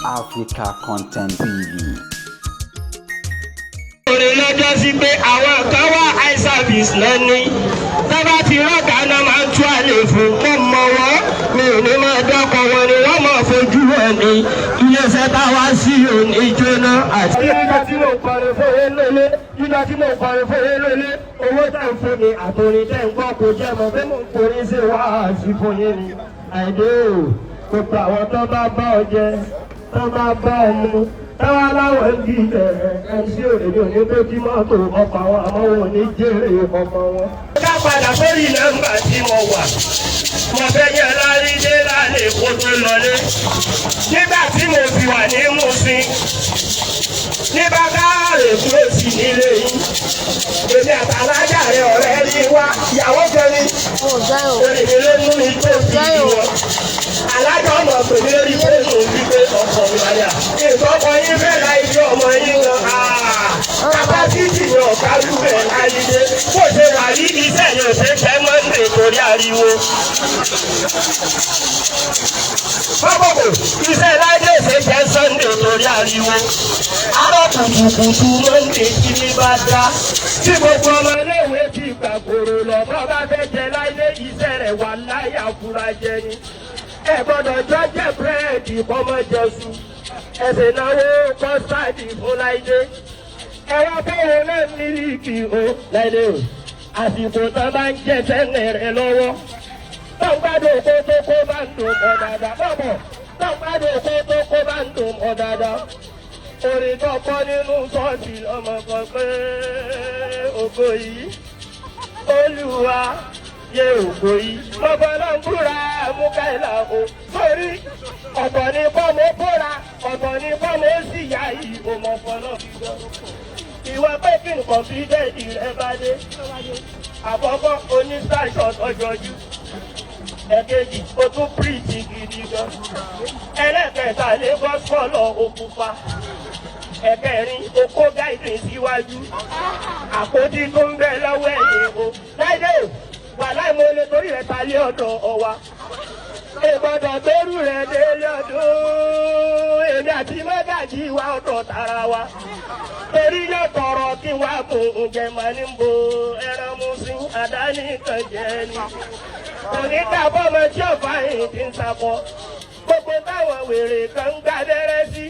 Africa Content TV. Orin lọ́jọ́ sí pé àwọn kan wá eye service lẹ́ni tọ́ba ti rọ́ọ̀gá náà máa ń tú àlè fún mọ́ mọ́ wọ́n mi ò ní máa dọ́kọ̀ wọn ni wọ́n máa fojú wọn ní iléeṣẹ́ táwa sí òní jóná àti. Nígbà tí mo kọrin fún yín lólé owó tẹ̀ ń fún mi àtòrin tẹ̀ ń gbọ́ kò jẹ́ mọ́ pé mò ń forí sí wáhásí fún yín ni àìdé o gbogbo àwọn tó bá bá ọ jẹ tó bá bá ọ mu táwa láwọn ń di MC òrèlè òní tó jí mọ́tò ọkọ̀ àwọn àmọ́ wọn ò ní jèrè ọkọ̀ wọn. ká padà sórí nọ́mbà tí mo wà mo fẹ́ yẹ lárídé lálẹ́ kó tó lọlé nígbà tí mo fi wà ní Mùsìn ní Bákàrè kúrò sí nílé yìí èmi àtàlájà rẹ ọ̀rẹ́ rí wá ìyàwó kẹrin òrèlè ló mú mi tó fi wọn alájọ ọmọ pèmí lórí fóònù wípé ọkọ mi wáyà ìtọ́kọ yín fẹ́ la ibi ọmọ yín lọ kápásítì ni ọ̀gá lúbẹ̀ láyé bó ṣe wà ní iṣẹ́ yóò ṣe fẹ́ mọ́ndé torí ariwo. Bọ́bọ̀bọ̀ iṣẹ́ láyé ṣe jẹ́ Sunday torí ariwo. Arọ́ kùtùkùtù mọ́ndé tí ní bá dá. Tí gbogbo ọmọ iléèwé ti gbàgbòrò lọ bọ́ bá fẹ́ jẹ láyé iṣẹ́ rẹ̀ wà láyà fúra jẹ ni. Ẹ gbọ́dọ̀ jọ́jẹ́ búrẹ́dì kọ́mọ jẹ́sù ẹ̀sìn náwó kọ́stáàdì fún láìdé ẹ̀rọ báwo náà mílíkì o láìdé o àsìkò tó bá ń jẹ sẹ́nẹ̀ rẹ lọ́wọ́ tó ń gbádùn oko tó kó bá ń dùn mọ́ dáadáa bọ́bọ̀ tó ń gbádùn oko tó kó bá ń dùn mọ́ dáadáa orin tó kọ́ nínú ṣọ́ọ̀ṣì lọ́mọ kan pé ògo yìí Olúwa yẹ ògo yìí lọ́bọ̀ náà ń búra Múkáìlà o sórí ọ̀tọ̀ ní bọ́mọ búra ọ̀tọ̀ ní bọ́mọ sì yá yìí o mọ̀ fọlọ́ fi gbọ́. Ìwọ pé kí nǹkan fi dé ìrẹ́ bá dé àkọ́kọ́ oní starshot ọjọ́jú ẹ̀kejì o tún pírìtì gidi gan ẹlẹ́kẹ̀ẹ́ta Lagos kọ́lọ̀ òkúpa ẹ̀kẹrin okó gáìdì síwájú àpótí tó ń bẹ lọ́wọ́ ẹ̀yìn o láìdé wà láì mo lè torí rẹ̀ ta lé ọ̀dọ̀ ọwa ìgbọ́dọ̀ gbẹ́rù rẹ̀ délé ọdún èmi àti mọ́gàjì wa ọ̀dọ̀ tara wa torí yóò tọrọ kí wá kó oúnjẹ máa ní bo ẹran mú sí àdáni kan jẹ ni òní dàbọ̀ ọmọ tí ọ̀fà yìí ti ń sakọ gbogbo táwọn wèrè kan ń gbàdẹ́rẹ́ sí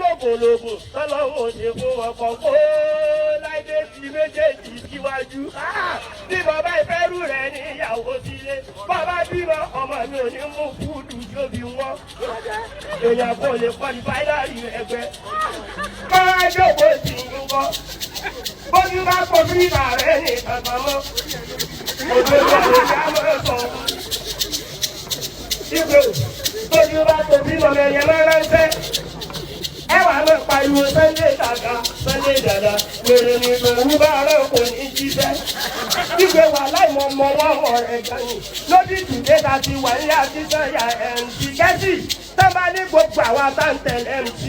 lógúnlógún tọ́lọ́hún ṣe fún wọn kan kó láìdé sí méjèèjì síwájú. Bí bàbá ìfẹ́rù rẹ̀ ní ìyàwó sílé, bàbá bímọ ọmọ mi ò ní mú fúdù jóbi wọn. Èèyàn kò lè kọ́ ní fáìlárì ẹgbẹ́. Kọ́lá jókòó sí ń gbọ́. Bójú bá kọ fíìmà rẹ̀ ní kankan mọ́. Òjòjò lè dá mọ́ sọ. Ibò bójú bá kọ fíìmà rẹ̀ yẹn máa ránṣẹ́. Ẹ wà lọ pariwo Sunday dada wèrè ní ìgbòho bá ọ̀rẹ́ kò ní jíṣẹ́. Ìgbé wà láìmọ̀ mọ wọ́n mọ̀ rẹ̀ gan ni. Lójú ìdílé ta ti wà ní àtisọ́yà MC Kẹ́sì. Sábà ní gbogbo àwa tá ń tẹ̀lé MC.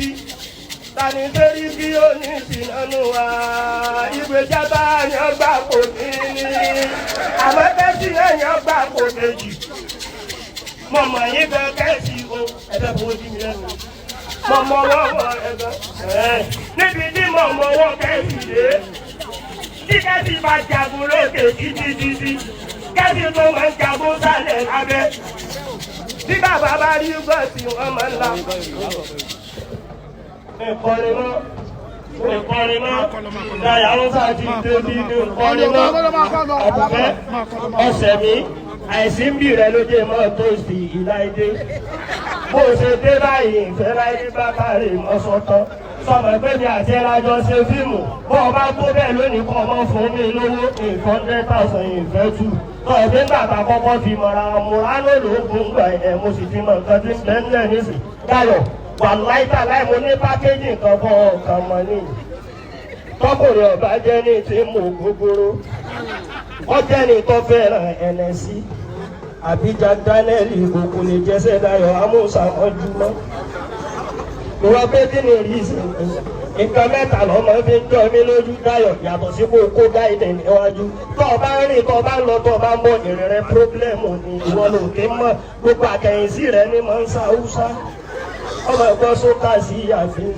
Tani sórí bí ó ní ìsìnánú wa. Ìgbé jábá yan gbà kò ní ní. Àmọ́ Kẹ́sì náà yan gbà kò kejì. Mọ̀mọ́ yín gan Kẹ́sì o. Ẹ̀fẹ̀ fún ojú mi lẹ́nu. Mọ̀mọ́ wọ́n ẹ̀gbọ́n. Níbi tí mọ̀mọ́ wọ́n Kẹ́sì dé. Tí Kẹ́sì bá jagun lókè títí. Kẹ́sì tó máa ń jagun sálẹ̀ lábẹ́. Tí bàbá bá rí bọ́ọ̀sì wọn máa ń la. Ìkọrin mọ́. Ìdáyà ń sá ti dé bí ìkọrin mọ́. Àbùfẹ́ ọ̀sẹ̀ mi. Àìsí ń bì rẹ ló dé mọ́ tó sì ìláìdé. Bó ṣe dé báyìí ìfẹ́ láìdé Bákàrè mọ́sọ́tọ́. Sọmọ ẹgbẹ́ mi àti ẹlájọ ṣe fíìmù. Bọ́ ọ bá tó bẹ́ẹ̀ lónìí kọ́ ọmọ fún mi lówó 100,000 ìfẹ́ tù. Sọ ẹgbẹ́ bàbá kọ́kọ́ fi mọ̀ra Mùránò lóògùn gbà ẹ̀ mo sì fi mọ̀ nǹkan tí ń bẹ́ ńlẹ̀ nísì. Dayọ̀ wà láìta láì mo ní pákéjì nǹkan fọ́ ọ̀kan mọ́ ní. Tọ́kùnrin ọ̀bá jẹ́ ní ti mú gbogbooro. Wọ́n jẹ́ ní tó fẹ́ràn ẹnẹ́sí. Àbíjà Dánẹ́lì òkú lè jẹ́sẹ̀ Dayọ̀ Amúsà ọjúmọ́. Ìwọ́n pé kí ni rí sí nǹkan mẹ́ta lọ́mọ fi ń jọ mí lójú Dayọ̀ yàtọ̀ sí kó kó gáìdì níwájú. Tó o bá ń rìn tó o bá ń lọ tó o bá ń bọ̀ ìrìn rẹ pírọ́blẹ́mù ni ìwọ ló ké mọ̀ gbogbo àkẹ́yìnsí rẹ ní mọ̀ ń sa Hausa. ọmọ ẹ̀gbọ́n sókà sí àfihàn.